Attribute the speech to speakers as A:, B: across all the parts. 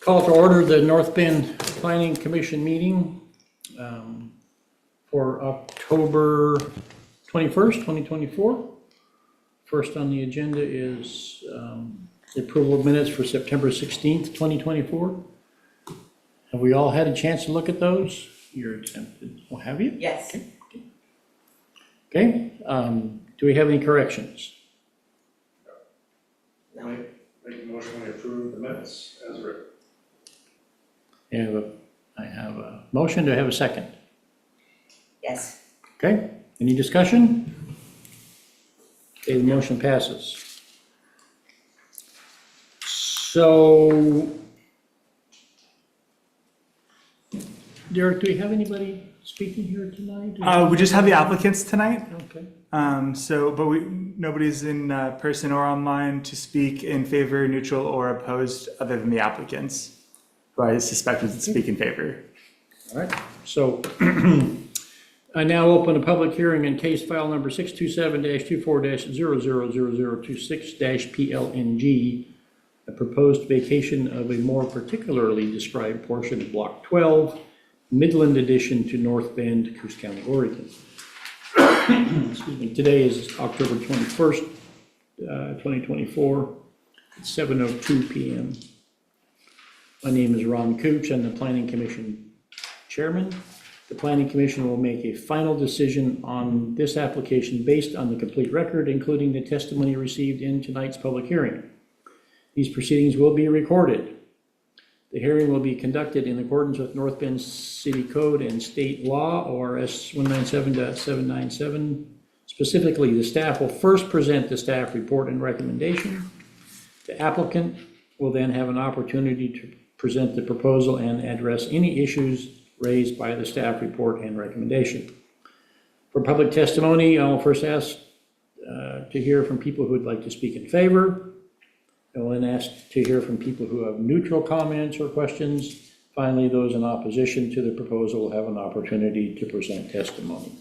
A: Call to order the North Bend Planning Commission meeting for October 21st, 2024. First on the agenda is the approval of minutes for September 16th, 2024. Have we all had a chance to look at those? You're exempted. Oh, have you?
B: Yes.
A: Okay. Do we have any corrections?
B: No.
C: Make a motion to approve the minutes as written.
A: I have a motion. Do I have a second?
B: Yes.
A: Okay. Any discussion? Okay, the motion passes. So, Derek, do we have anybody speaking here tonight?
D: We just have the applicants tonight.
A: Okay.
D: Nobody's in person or online to speak in favor, neutral, or opposed other than the applicants, who I suspect would speak in favor.
A: All right. So I now open a public hearing in case file number 627-24-000026-PLNG, a proposed vacation of a more particularly described portion of Block 12, Midland addition to North Bend, Coos County, Oregon. Excuse me. Today is October 21st, 2024, at 7:02 p.m. My name is Ron Cooch. I'm the Planning Commission Chairman. The Planning Commission will make a final decision on this application based on the complete record, including the testimony received in tonight's public hearing. These proceedings will be recorded. The hearing will be conducted in accordance with North Bend City Code and state law, ORS 197.797. Specifically, the staff will first present the staff report and recommendation. The applicant will then have an opportunity to present the proposal and address any issues raised by the staff report and recommendation. For public testimony, I'll first ask to hear from people who would like to speak in favor. I will then ask to hear from people who have neutral comments or questions. Finally, those in opposition to the proposal will have an opportunity to present testimony.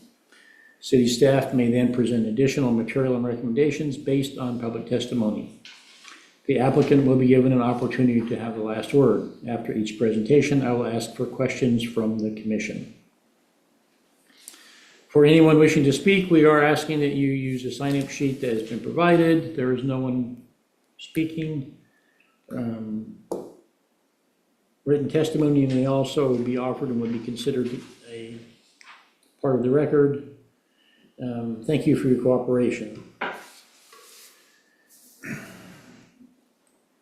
A: City staff may then present additional material and recommendations based on public testimony. The applicant will be given an opportunity to have the last word. After each presentation, I will ask for questions from the commission. For anyone wishing to speak, we are asking that you use a sign-up sheet that has been provided. There is no one speaking. Written testimony may also be offered and would be considered a part of the record. Thank you for your cooperation.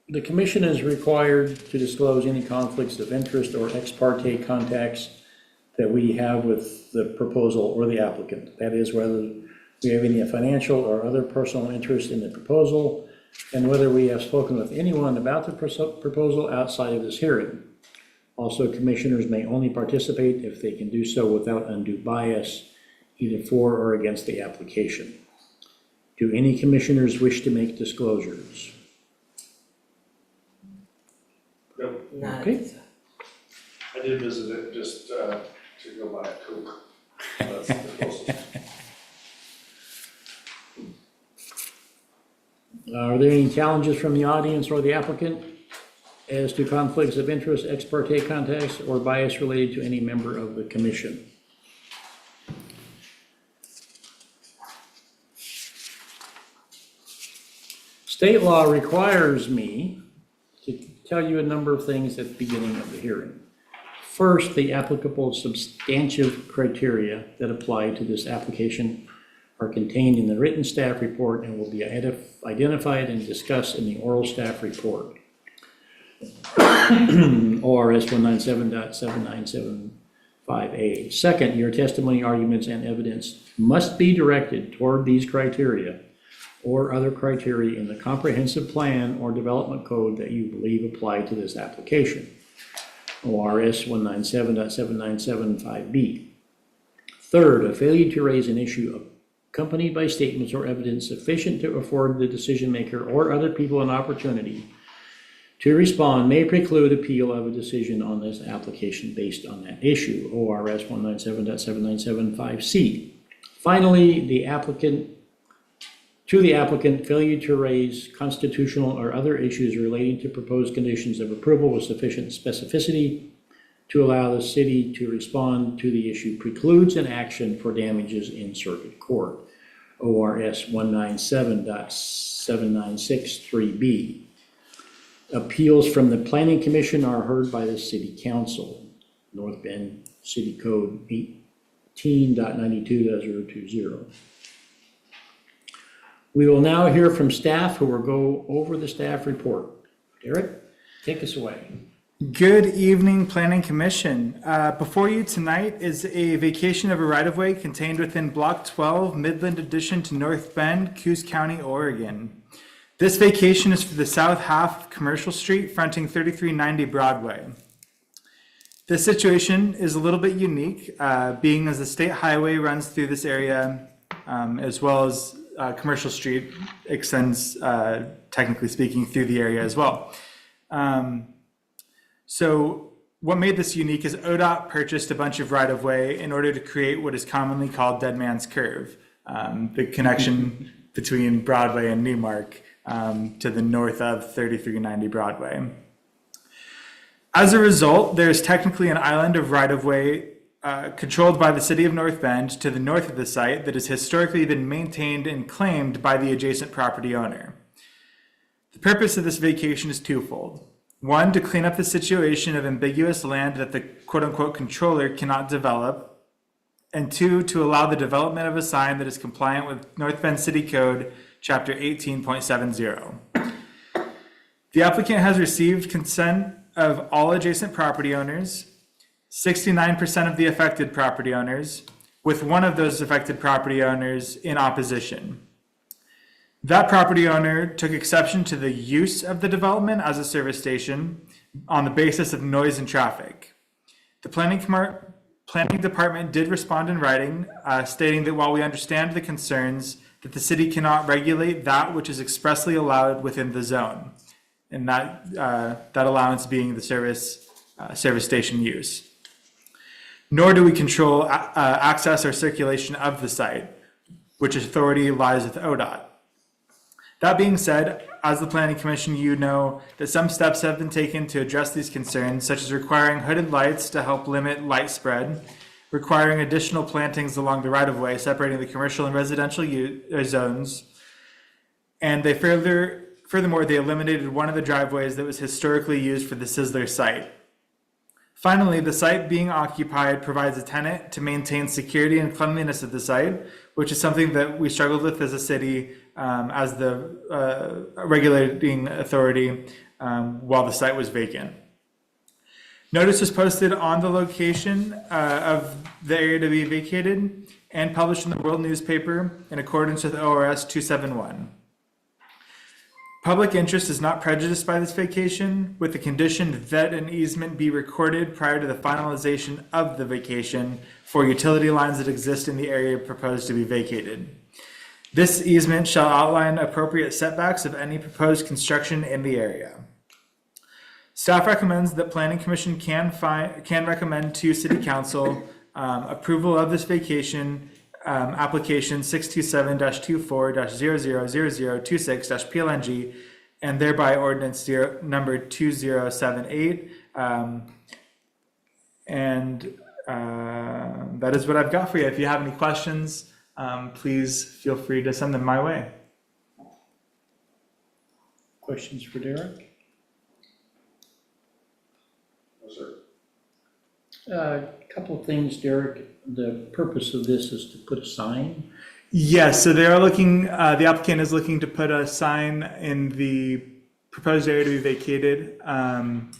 A: The commission is required to disclose any conflicts of interest or ex parte contacts that we have with the proposal or the applicant. That is, whether we have any financial or other personal interest in the proposal, and whether we have spoken with anyone about the proposal outside of this hearing. Also, commissioners may only participate if they can do so without undue bias, either for or against the application. Do any commissioners wish to make disclosures?
C: Nope.
B: Not.
A: Okay.
C: I did visit it just to go buy a Coke. That's the closest.
A: Are there any challenges from the audience or the applicant as to conflicts of interest, ex parte contacts, or bias related to any member of the commission? State law requires me to tell you a number of things at the beginning of the hearing. First, the applicable substantive criteria that apply to this application are contained in the written staff report and will be identified and discussed in the oral staff report. ORS 197.7975A. Second, your testimony, arguments, and evidence must be directed toward these criteria or other criteria in the comprehensive plan or development code that you believe apply to this application. ORS 197.7975B. Third, a failure to raise an issue accompanied by statements or evidence sufficient to afford the decision maker or other people an opportunity to respond may preclude appeal of a decision on this application based on that issue. ORS 197.7975C. Finally, the applicant to the applicant, failure to raise constitutional or other issues relating to proposed conditions of approval with sufficient specificity to allow the city to respond to the issue precludes an action for damages in circuit court. ORS 197.7963B. Appeals from the Planning Commission are heard by the City Council. North Bend City Code 18.92.020. We will now hear from staff who will go over the staff report. Derek, take us away.
D: Good evening, Planning Commission. Before you tonight is a vacation of a right-of-way contained within Block 12, Midland addition to North Bend, Coos County, Oregon. This vacation is for the south half of Commercial Street fronting 3390 Broadway. This situation is a little bit unique, being as the state highway runs through this area, as well as Commercial Street extends, technically speaking, through the area as well. So what made this unique is ODOT purchased a bunch of right-of-way in order to create what is commonly called Dead Man's Curve, the connection between Broadway and Newmark to the north of 3390 Broadway. As a result, there's technically an island of right-of-way controlled by the city of North Bend to the north of the site that has historically been maintained and claimed by the adjacent property owner. The purpose of this vacation is twofold. One, to clean up the situation of ambiguous land that the quote-unquote controller cannot develop. And two, to allow the development of a sign that is compliant with North Bend City Code, Chapter 18.70. The applicant has received consent of all adjacent property owners, 69% of the affected property owners, with one of those affected property owners in opposition. That property owner took exception to the use of the development as a service station on the basis of noise and traffic. The planning department did respond in writing, stating that while we understand the concerns, that the city cannot regulate that which is expressly allowed within the zone, and that allowance being the service station use. Nor do we control access or circulation of the site, which authority lies with ODOT. That being said, as the Planning Commission, you know that some steps have been taken to address these concerns, such as requiring hooded lights to help limit light spread, requiring additional plantings along the right-of-way separating the commercial and residential zones, and furthermore, they eliminated one of the driveways that was historically used for the Sizzler site. Finally, the site being occupied provides a tenant to maintain security and cleanliness of the site, which is something that we struggled with as a city as the regulating authority while the site was vacant. Notice was posted on the location of the area to be vacated and published in the World newspaper in accordance with ORS 271. Public interest is not prejudiced by this vacation, with the condition that an easement be recorded prior to the finalization of the vacation for utility lines that exist in the area proposed to be vacated. This easement shall outline appropriate setbacks of any proposed construction in the area. Staff recommends that Planning Commission can recommend to City Council approval of this vacation application 627-24-000026-PLNG and thereby ordinance number 2078. That is what I've got for you. If you have any questions, please feel free to send them my way.
A: Questions for Derek?
C: No, sir.
A: A couple of things, Derek. The purpose of this is to put a sign.
D: Yes, so they are looking, the applicant is looking to put a sign in the proposed area to be vacated. And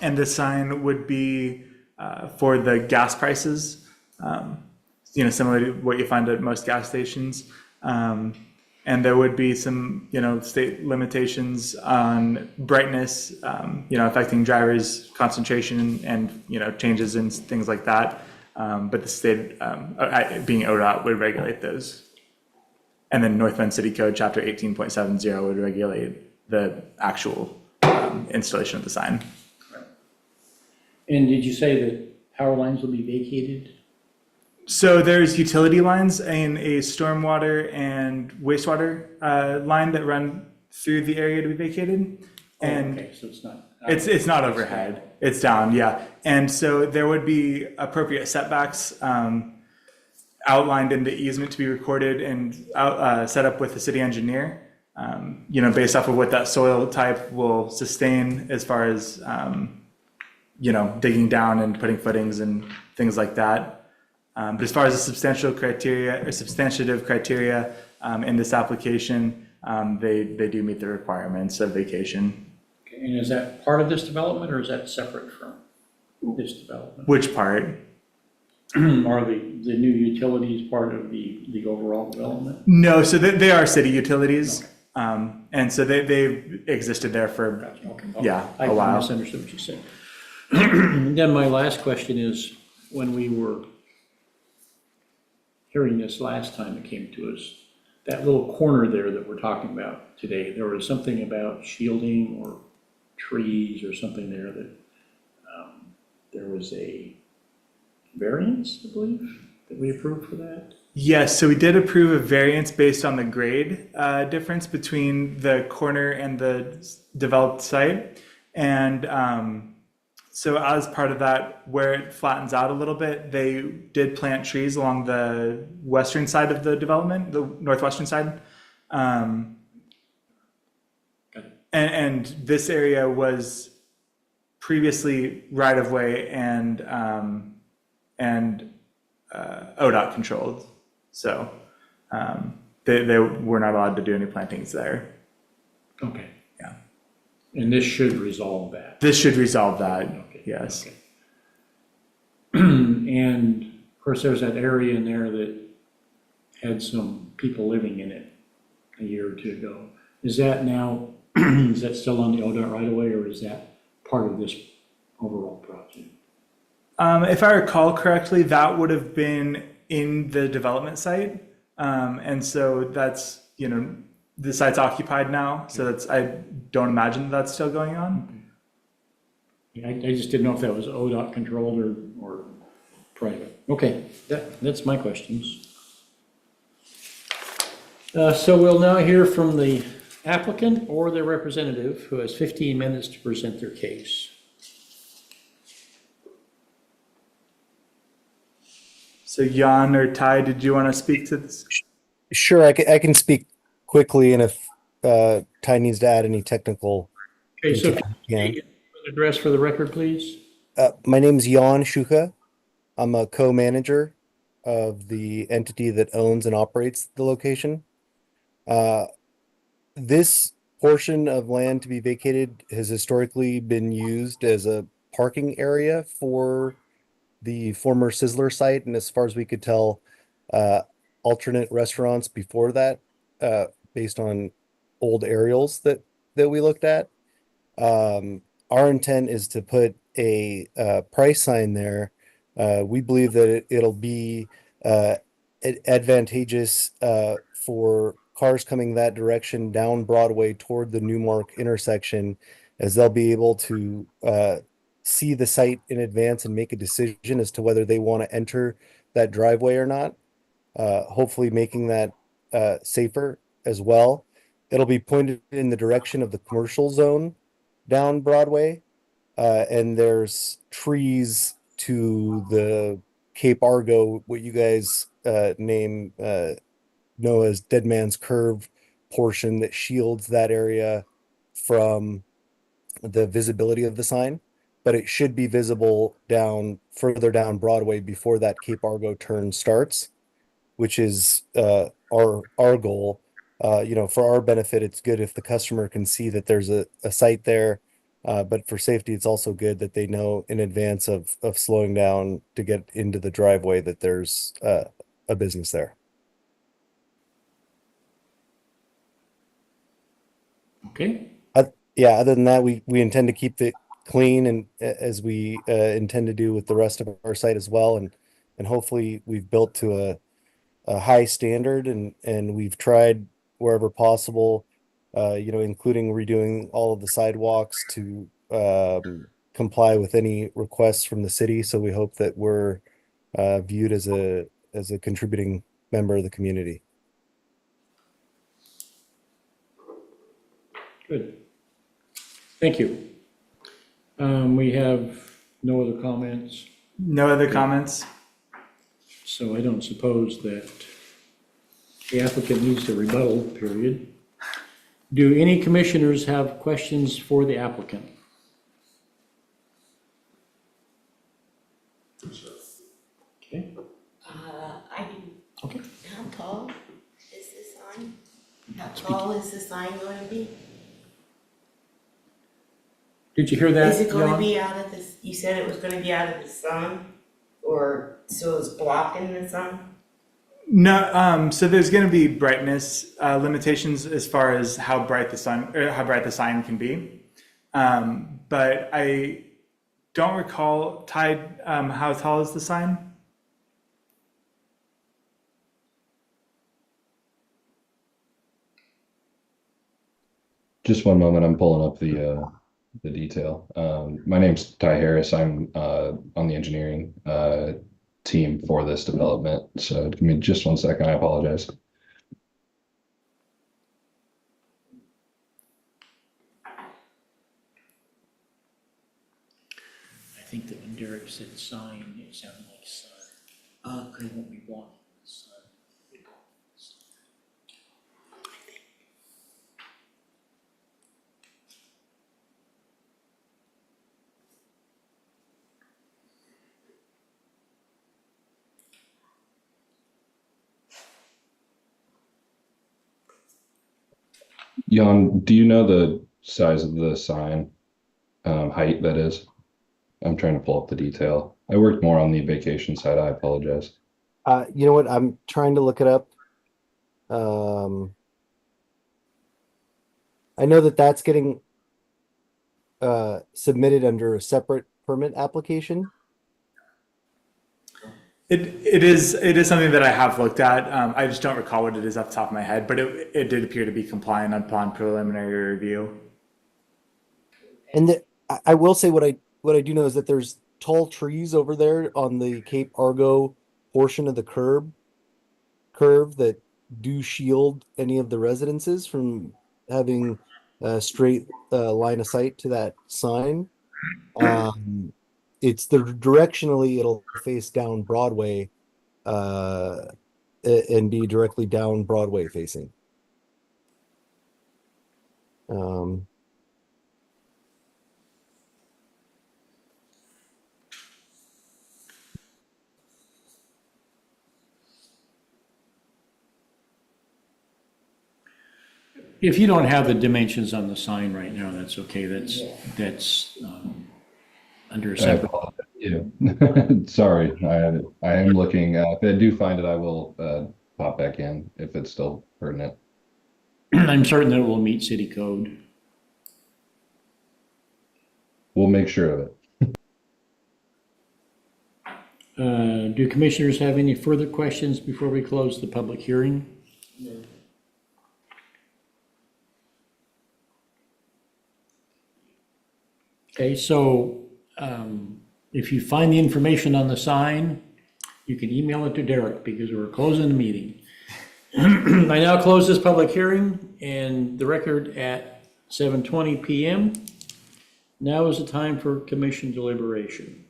D: the sign would be for the gas prices, similar to what you find at most gas stations. And there would be some, state limitations on brightness, affecting drivers' concentration and changes in things like that. But the state, being ODOT, would regulate those. And then North Bend City Code, Chapter 18.70 would regulate the actual installation of the sign.
A: And did you say that power lines will be vacated?
D: So there's utility lines and a stormwater and wastewater line that run through the area to be vacated. And
A: Okay, so it's not.
D: it's not overhead, it's down, yeah. And so there would be appropriate setbacks outlined in the easement to be recorded and set up with the city engineer, based off of what that soil type will sustain as far as, digging down and putting footings and things like that. But as far as the substantiative criteria in this application, they do meet the requirements of vacation.
A: Okay, and is that part of this development or is that separate from this development?
D: Which part?
A: Are the new utilities part of the overall development?
D: No, so they are city utilities. And so they've existed there for,
A: Gotcha, okay.
D: yeah,
A: I
D: a while.
A: misunderstood what you said. Then my last question is, when we were hearing this last time it came to us, that little corner there that we're talking about today, there was something about shielding or trees or something there that there was a variance, I believe, that we approved for that.
D: Yes, so we did approve a variance based on the grade difference between the corner and the developed site. And so as part of that, where it flattens out a little bit, they did plant trees along the western side of the development, the northwestern side.
A: Got it.
D: And this area was previously right-of-way and ODOT controlled. So they were not allowed to do any plantings there.
A: Okay.
D: Yeah.
A: And this should resolve that.
D: This should resolve that,
A: Okay.
D: yes.
A: Okay. And of course, there's that area in there that had some people living in it a year or two ago. Is that now, is that still on the ODOT right away, or is that part of this overall project?
D: If I recall correctly, that would have been in the development site. And so that's, the site's occupied now. So I don't imagine that's still going on.
A: I just didn't know if that was ODOT controlled or private. Okay, that's my questions. So we'll now hear from the applicant or their representative who has 15 minutes to present their case.
D: So Jan or Ty, did you want to speak to this?
E: Sure, I can speak quickly, and if Ty needs to add any technical,
A: Okay, so
E: Yeah.
A: can you state your address for the record, please?
E: my name's Jan Shuka. I'm a co-manager of the entity that owns and operates the location. This portion of land to be vacated has historically been used as a parking area for the former Sizzler site, and as far as we could tell, alternate restaurants before that, based on old aerials that we looked at. Our intent is to put a price sign there. We believe that it'll be advantageous for cars coming that direction down Broadway toward the Newmark intersection, as they'll be able to see the site in advance and make a decision as to whether they want to enter that driveway or not. Hopefully making that safer as well. It'll be pointed in the direction of the commercial zone down Broadway. And there's trees to the Cape Argo, what you guys know as Dead Man's Curve portion that shields that area from the visibility of the sign. But it should be visible further down Broadway before that Cape Argo turn starts, which is our goal. For our benefit, it's good if the customer can see that there's a site there. But for safety, it's also good that they know in advance of slowing down to get into the driveway that there's a business there.
A: Okay,
E: Yeah, other than that, we intend to keep it clean, and as we intend to do with the rest of our site as well. And hopefully we've built to a high standard, and we've tried wherever possible, including redoing all of the sidewalks to comply with any requests from the city. So we hope that we're viewed as a as a contributing member of the community.
A: Good. Thank you. We have no other comments,
D: No other comments?
A: so I don't suppose that the applicant needs a rebuttal period. Do any commissioners have questions for the applicant? Okay,
B: I do.
A: okay.
B: How tall is the sign? How tall is the sign gonna be?
A: Did you hear that,
B: Is it gonna
A: Jan?
B: be out of this, you said it was gonna be out of the sun? Or, so it's blocking the sun?
D: No, so there's going to be brightness limitations as far as how bright the sign can be. But I don't recall, Tide, how tall is the sign?
F: Just one moment, I'm pulling up the detail. My name's Ty Harris. I'm on the engineering team for this development. So give me just 1 second. I apologize.
A: I think that when Derek said sign, it sounded like sun.
B: Okay.
A: It won't be blocking the sun.
F: Jan, do you know the size of the sign, height that is? I'm trying to pull up the detail. I worked more on the vacation side. I apologize.
E: You know what? I'm trying to look it up. I know that that's getting submitted under a separate permit application.
D: It is something that I have looked at. I just don't recall what it is off the top of my head, but it did appear to be compliant upon preliminary review.
E: And I will say what I do know is that there's tall trees over there on the Cape Argo portion of the curve that do shield any of the residences from having a straight line of sight to that sign. It's directionally it'll face down Broadway and be directly down Broadway facing.
A: If you don't have the dimensions on the sign right now, that's okay. That's under a
F: I
A: separate.
F: apologize. Yeah. Sorry, I am looking. If I do find it, I will pop back in if it's still pertinent.
A: I'm certain that it will meet city code.
F: We'll make sure of it.
A: Do commissioners have any further questions before we close the public hearing?
B: No.
A: Okay, so if you find the information on the sign, you can email it to Derek because we're closing the meeting. I now close this public hearing and the record at 7:20 PM. Now is the time for commission deliberation.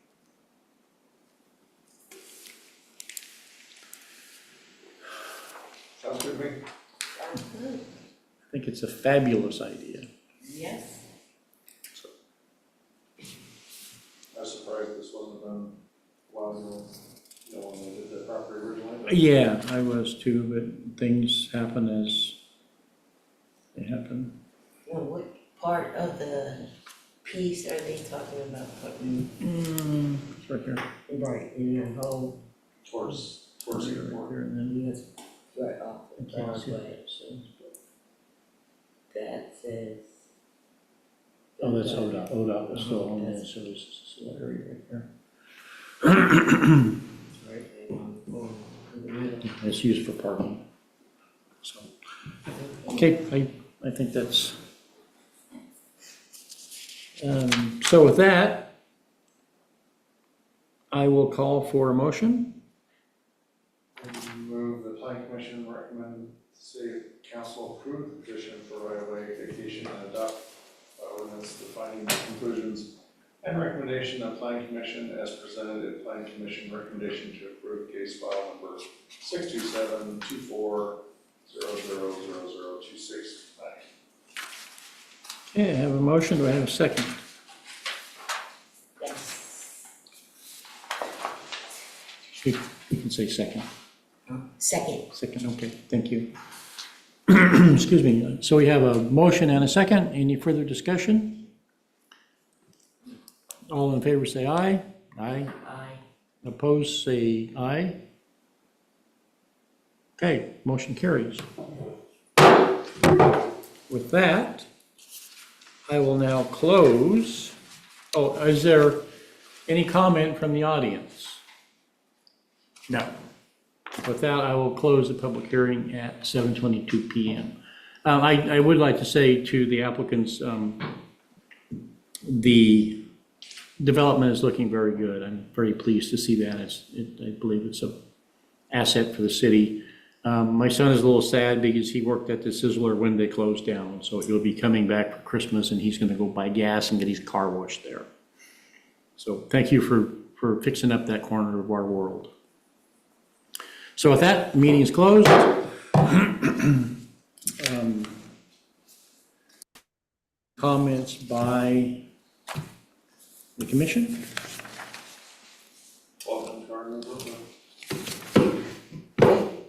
C: Sounds good to me.
B: Sounds good.
A: I think it's a fabulous idea.
B: Yes.
C: I was surprised this wasn't done a while ago, when they did the property originally.
A: Yeah, I was too, but things happen as they happen.
B: Now, what part of the piece are they talking about putting
A: It's right here.
B: right in the whole,
C: Towards
A: Right
C: the
A: here,
C: airport.
A: right then.
B: yes, right off the
A: I can't see
B: Broadway?
A: what it says, but-
B: That says.
A: Oh, that's ODOT. ODOT was still on this, so this is this little area right here.
B: Right there on the corner, in the middle.
A: It's used for parking. So, okay, I think that's. So with that, I will call for a motion.
C: City Council approve the petition for right-of-way vacation and adopt ordinance defining the conclusions and recommendation of Planning Commission as presented in Planning Commission recommendation to approve case file number 627-24-000026.
A: Okay, I have a motion, do I have a second?
B: Yes.
A: You can say second.
B: Second.
A: Second, okay, thank you. Excuse me, so we have a motion and a second, any further discussion? All in favor say aye. Aye.
B: Aye.
A: Opposed, say aye. Okay, motion carries. With that, I will now close. Oh, is there any comment from the audience?
D: No.
A: With that, I will close the public hearing at 7:22 PM. I would like to say to the applicants, the development is looking very good. I'm very pleased to see that. I believe it's an asset for the city. My son is a little sad because he worked at the Sizzler when they closed down, so he'll be coming back for Christmas and he's gonna go buy gas and get his car washed there. So thank you for fixing up that corner of our world. So with that, meeting is closed. Comments by the commission?
C: Welcome to our new book.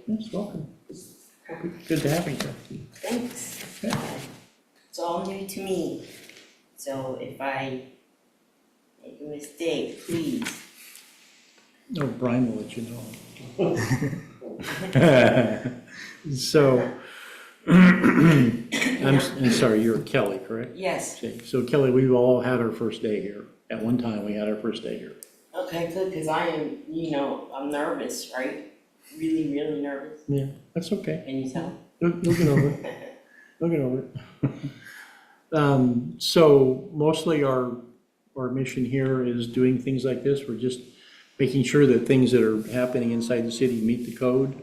A: Yes, welcome. Good to have you here.
B: Thanks.
A: Yeah.
B: It's all new to me. So if I make a mistake, please.
A: Oh, Brian will let you know. So, I'm sorry, you're Kelly, correct?
B: Yes.
A: Okay, so Kelly, we've all had our first day here. At one time, we had our first day here.
B: Okay, good, because I am, I'm nervous, right? Really, really nervous.
A: Yeah, that's okay.
B: Can you tell?
A: You'll get over it. You'll get over it. So mostly our mission here is doing things like this. We're just making sure that things that are happening inside the city meet the code.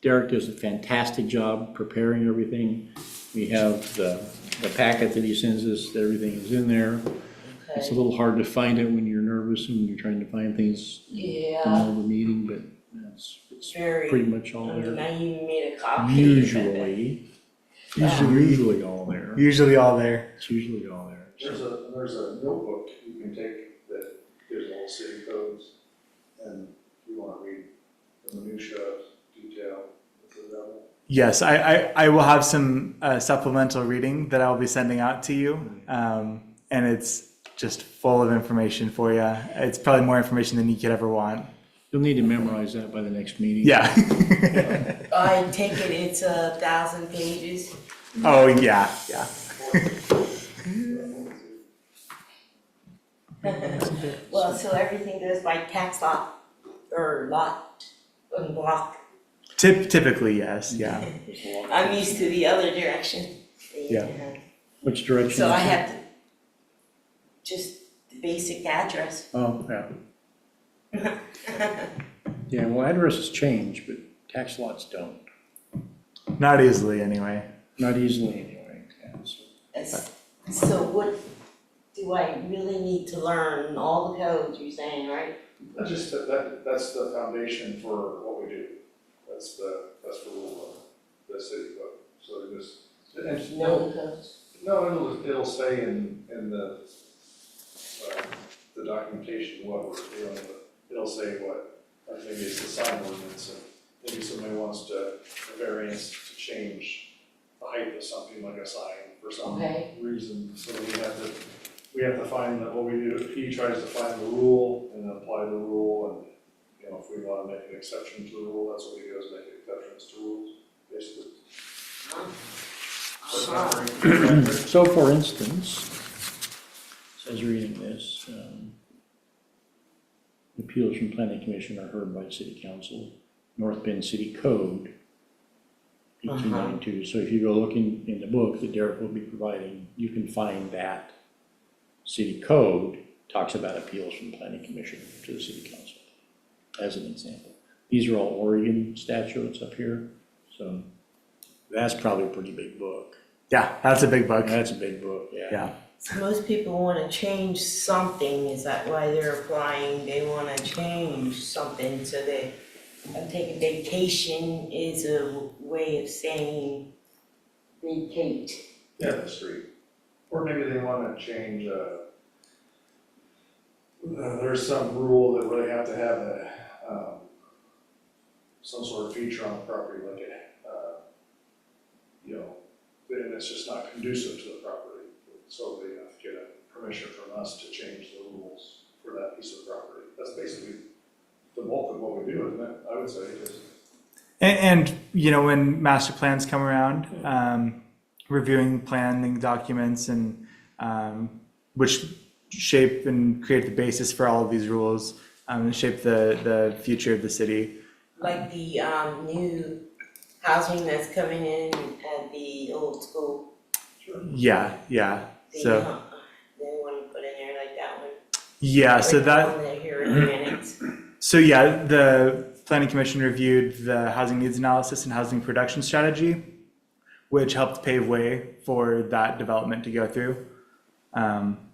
A: Derek does a fantastic job preparing everything. We have the packet that he sends us, everything is in there. It's a
B: Okay.
A: little hard to find it when you're nervous and you're trying to find things in the
B: Yeah,
A: middle of the meeting, but it's
B: very.
A: pretty much all
B: I mean,
A: there.
B: I even made a copy.
A: Usually all there.
D: Usually all there.
A: It's usually all there.
C: There's a notebook you can take that gives all city codes, and you wanna read the minutia detail, it's available.
D: Yes, I will have some supplemental reading that I'll be sending out to you. And it's just full of information for you. It's probably more information than you could ever want.
A: You'll need to memorize that by the next meeting.
D: Yeah.
B: I take it it's 1,000 pages.
D: Oh, yeah, yeah.
B: Well, so everything goes by tax lot or lot and block.
D: Typically, yes, yeah.
B: I'm used to the other direction.
A: Yeah. Which direction?
B: So I
A: is it?
B: have to, just the basic address.
A: Oh, yeah. Yeah, well, addresses change, but tax lots don't.
D: Not easily, anyway.
A: Not easily anyway. Yeah, so-
B: So what, do I really need to learn all the codes you're saying, right?
C: That's just, that's the foundation for what we do. That's the rule of the city book, so it just, and,
B: Know the codes?
C: no, it'll say in the documentation what we're dealing with. It'll say what, like maybe it's a sign ordinance, and maybe somebody wants a variance to change the height of something like a sign for some
B: Okay.
C: reason, so we have to find that what we do, he tries to find the rule and apply the rule, and, if we wanna make an exception to the rule, that's what we do, is make exceptions to rules, basically. So it's not very-
A: So for instance, says reading this, appeals from planning commission are heard by city council, North Bend City Code, 1892. So if you go looking in the book that Derek will be providing, you can find that city code talks about appeals from planning commission to the city council, as an example. These are all Oregon statutes up here, so That's probably a pretty big book.
D: Yeah, that's a big book.
A: That's a big book, yeah.
D: Yeah.
B: So most people wanna change something, is that why they're applying? They wanna change something, so they, take a vacation is a way of saying vacate.
C: Yeah, the street. Or maybe they wanna change, there's some rule that where they have to have some sort of feature on the property, like and it's just not conducive to the property. So they have to get a permission from us to change the rules for that piece of property. That's basically the bulk of what we do, isn't it? I would say, because
D: And when master plans come around, reviewing planning documents and which shape and create the basis for all of these rules, and shape the future of the city.
B: Like the new housing that's coming in at the old school.
D: Yeah.
B: They,
D: So
B: they wanna put in there like that one.
D: yeah, so
B: Like
D: that.
B: the one that here in minutes.
D: So yeah, the Planning Commission reviewed the housing needs analysis and housing production strategy, which helped pave way for that development to go through.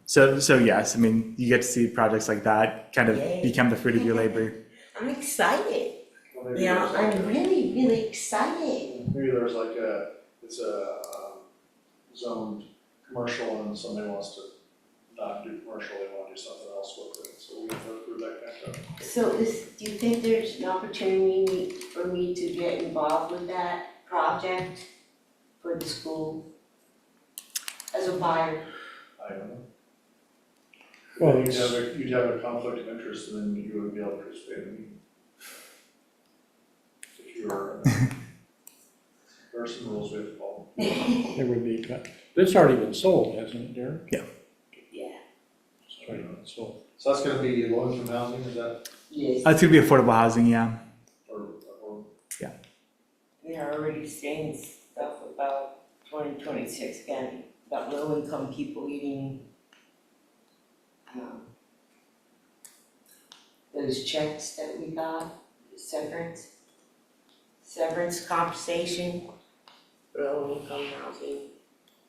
D: So yes, I mean, you get to see projects like that kind of
B: Yay.
D: become the fruit of your labor.
B: I'm excited.
C: well, maybe
B: Yeah,
C: there's like
B: I'm really, really excited.
C: maybe there's like it's a zoned commercial and somebody wants to not do commercial, they want to do something else with it, so we have to approve that kind of stuff.
B: So do you think there's an opportunity for me to get involved with that project for the school as a buyer?
C: I don't know.
A: Well,
C: You'd have a conflict of interest and then you would be able to participate in the meeting. If you were, there are some rules we have to follow.
A: There would be, it's already been sold, hasn't it, Derek?
B: Yeah.
A: It's already been sold.
C: So that's gonna be low-income housing, is that,
B: Yes.
D: That's gonna be affordable housing, yeah.
C: or
B: They're already saying stuff about 2026 again, about low-income people getting those checks that we got, severance compensation, for low-income housing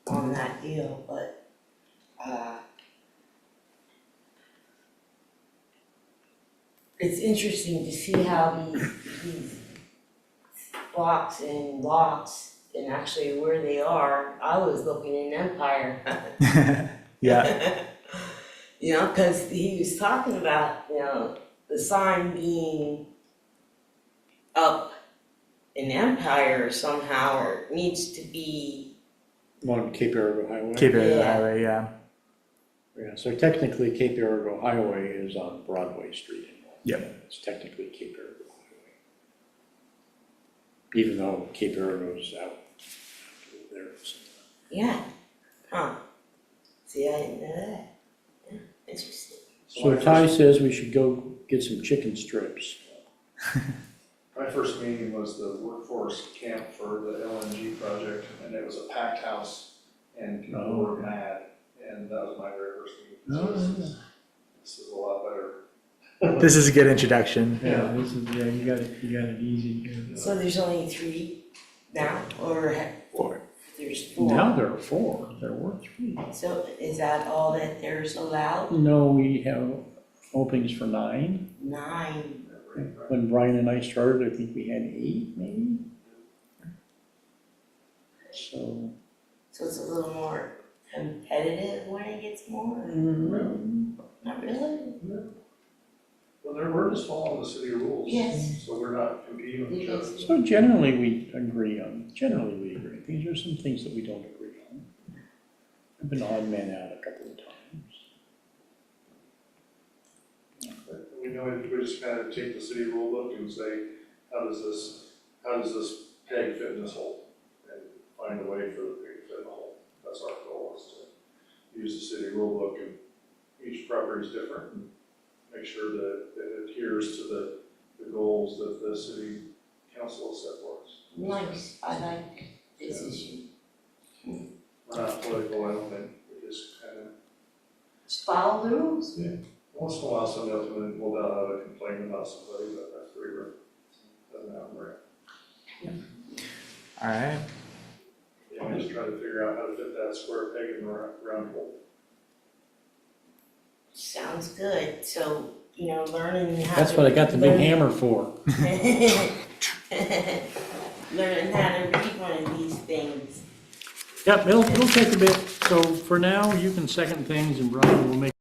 B: on that deal, but it's interesting to see how these blocks and lots and actually where they are. I was looking in Empire.
D: Yeah.
B: Cause he was talking about, the sign being up in Empire somehow, or needs to be,
A: On Cape Arago Highway?
D: Cape Arago
B: Yeah.
D: Highway, yeah.
A: Yeah, so technically Cape Arago Highway is on Broadway Street.
D: Yep.
A: It's technically Cape Arago Highway. Even though Cape Arago's out there.
B: yeah, huh. See, I didn't know that. Yeah, interesting.
A: So Ty says we should go get some chicken strips.
C: my first meeting was the workforce camp for the LNG project, and it was a packed house, and people
A: Oh.
C: were mad, and that was my very first meeting. So this is a lot better.
D: This is a good introduction.
A: Yeah, this is, yeah, you got it easy here.
B: So there's only 3 now, or
D: Four.
B: there's 4?
A: Now there are 4, there were 3.
B: So is that all that there's allowed?
A: No, we have openings for 9.
B: 9.
A: When Brian and I started, I think we had 8 maybe. So,
B: So it's a little more competitive when it gets more? Not really?
C: Well, we're just following the city rules.
B: Yes.
C: So we're not competing with each other.
B: Yes.
A: so generally we agree. These are some things that we don't agree on. I've been odd man out a couple of times.
C: We know, we just kind of take the city rule book and say, how does this peg fit in this hole? And find a way for the peg to fit in the hole. That's our goal, is to use the city rule book, and each property is different, and make sure that it adheres to the goals that the city council has set for us.
B: Nice, I like this issue.
C: We're not political, I don't think, we just kind of,
B: Just follow the rules.
C: once in a while, somebody else will out of it complain about somebody, but that's pretty rare. Doesn't happen very often.
D: All right.
C: to figure out how to fit that square peg in the round hole.
B: Sounds good, so, learning how to.
A: That's what I got the big
B: learn-
A: hammer for.
B: Learning how to read one of these things.
A: Yep, it'll take a bit, so for now, you can second things and Brian will make